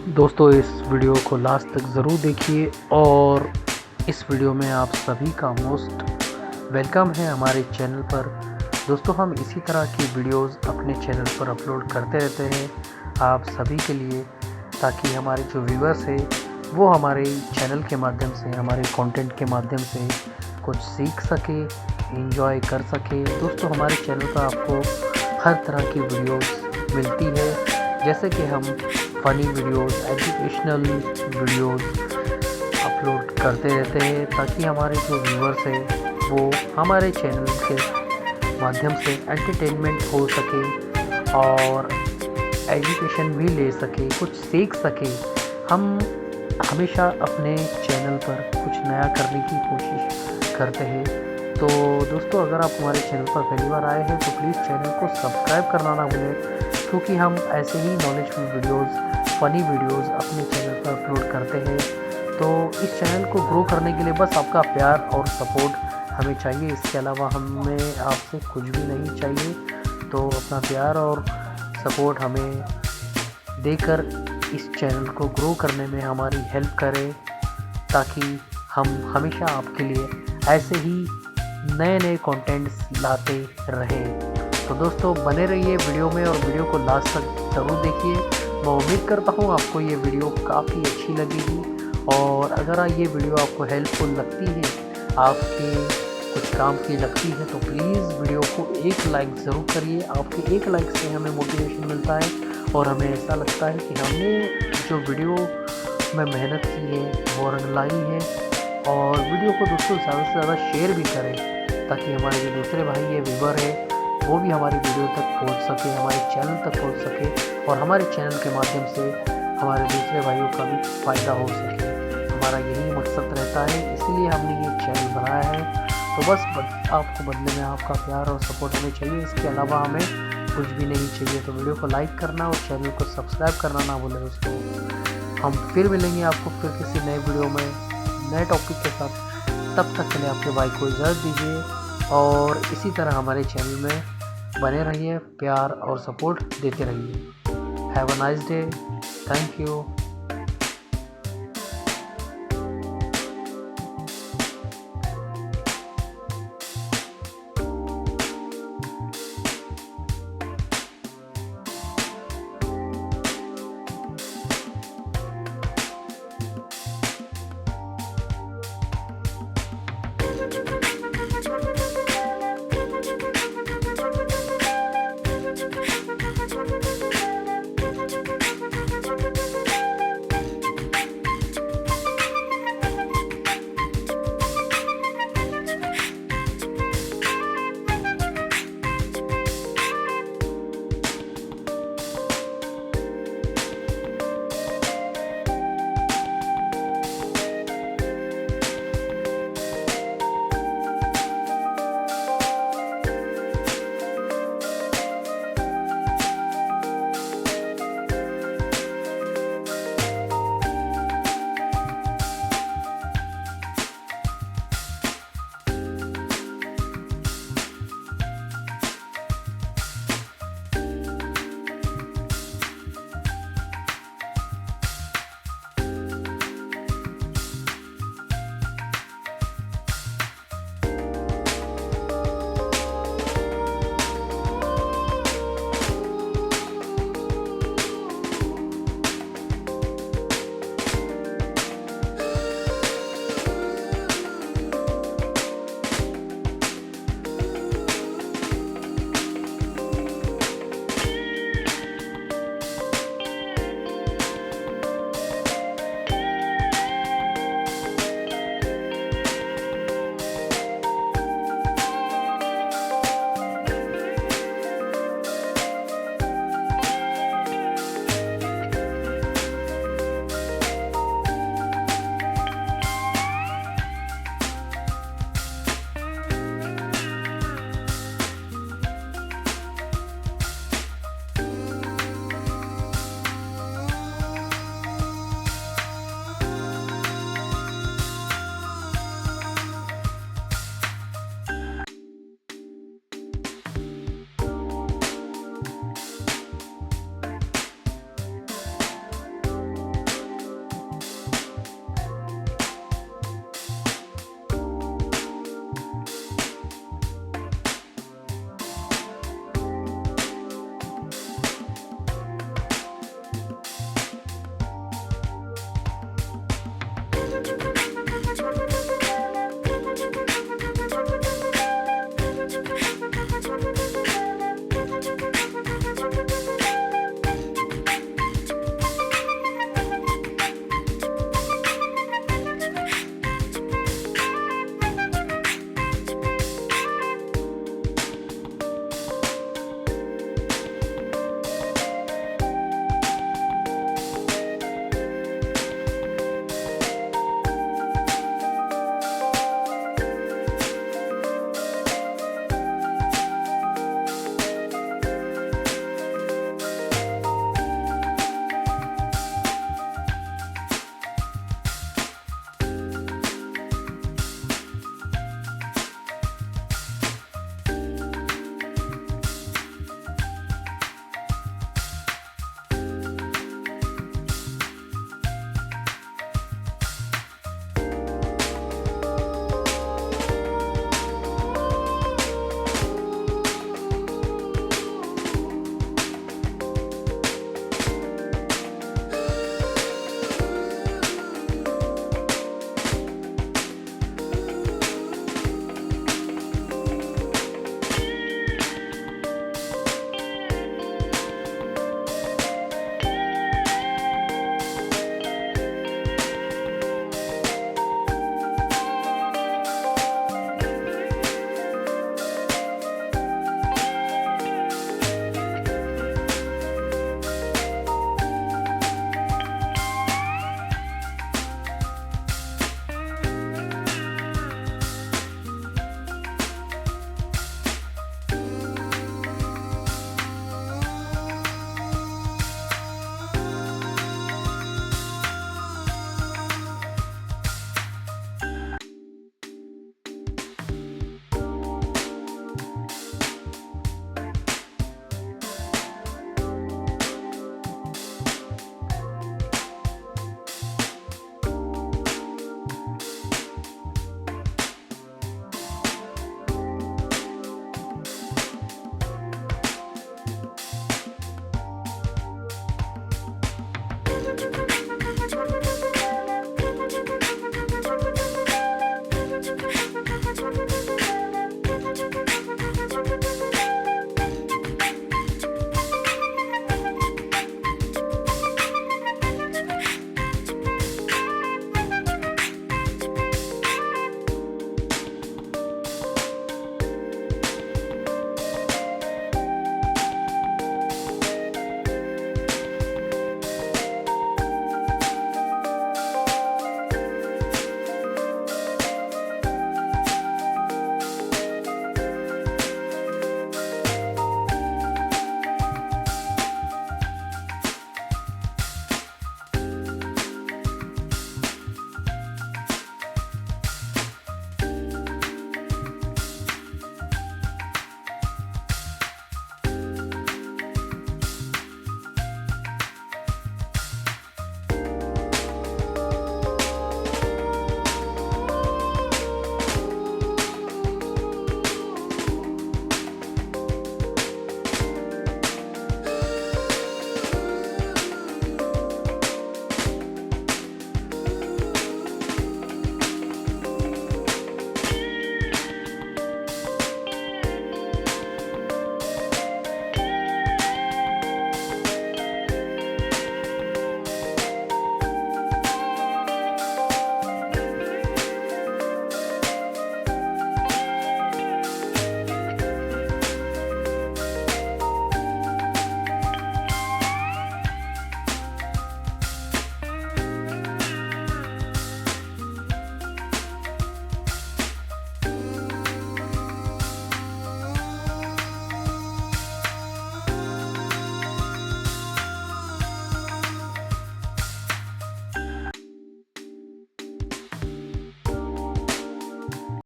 दोस्तों इस वीडियो को लास्ट तक ज़रूर देखिए और इस वीडियो में आप सभी का मोस्ट वेलकम है हमारे चैनल पर। दोस्तों हम इसी तरह की वीडियोस अपने चैनल पर अपलोड करते रहते हैं आप सभी के लिए, ताकि हमारे जो व्यूअर्स हैं वो हमारे चैनल के माध्यम से, हमारे कंटेंट के माध्यम से कुछ सीख सके, एंजॉय कर सके। दोस्तों हमारे चैनल पर आपको हर तरह की वीडियोस मिलती है, जैसे कि हम funny videos, educational videos upload करते रहते हैं, ताकि हमारे जो व्यूअर्स हैं वो हमारे चैनल के माध्यम से एंटरटेनमेंट हो सके और एजुकेशन भी ले सके, कुछ सीख सके। हम हमेशा अपने चैनल पर कुछ नया करने की कोशिश करते हैं। तो दोस्तों अगर आप हमारे चैनल पर पहली बार आए हैं तो प्लीज़ चैनल को सब्सक्राइब करना ना भूलें, क्योंकि हम ऐसे ही नॉलेजफुल वीडियोस, फ़नी वीडियोस अपने चैनल पर अपलोड करते हैं। तो इस चैनल को ग्रो करने के लिए बस आपका प्यार और सपोर्ट हमें चाहिए, इसके अलावा हमें आपसे कुछ भी नहीं चाहिए। तो अपना प्यार और सपोर्ट हमें देकर इस चैनल को ग्रो करने में हमारी हेल्प करें, ताकि हम हमेशा आपके लिए ऐसे ही नए नए कंटेंट्स लाते रहें। तो दोस्तों बने रहिए वीडियो में और वीडियो को लास्ट तक ज़रूर देखिए। मैं उम्मीद करता हूँ आपको ये वीडियो काफ़ी अच्छी लगेगी, और अगर ये वीडियो आपको हेल्पफुल लगती है, आपके कुछ काम की लगती है, तो प्लीज़ वीडियो को एक लाइक ज़रूर करिए। आपके एक लाइक से हमें मोटिवेशन मिलता है और हमें ऐसा लगता है कि हमने जो वीडियो में मेहनत की है वो रंग लाई है। और वीडियो को दोस्तों ज़्यादा से ज़्यादा शेयर भी करें, ताकि हमारे जो दूसरे भाई है, व्यूअर है, वो भी हमारी वीडियो तक पहुंच सके, हमारे चैनल तक पहुंच सके, और हमारे चैनल के माध्यम से हमारे दूसरे भाइयों का भी फ़ायदा हो सके। हमारा यही मकसद रहता है, इसलिए हमने ये चैनल बनाया है। तो बस आपको बदले में आपका प्यार और सपोर्ट हमें चाहिए, इसके अलावा हमें कुछ भी नहीं चाहिए। तो वीडियो को लाइक करना और चैनल को सब्सक्राइब करना ना भूलें दोस्तों। हम फिर मिलेंगे आपको फिर किसी नए वीडियो में नए टॉपिक के साथ। तब तक के लिए आपके भाई को इजाज़त दीजिए और इसी तरह हमारे चैनल में बने रहिए, प्यार और सपोर्ट देते रहिए। Have a nice day, thank you.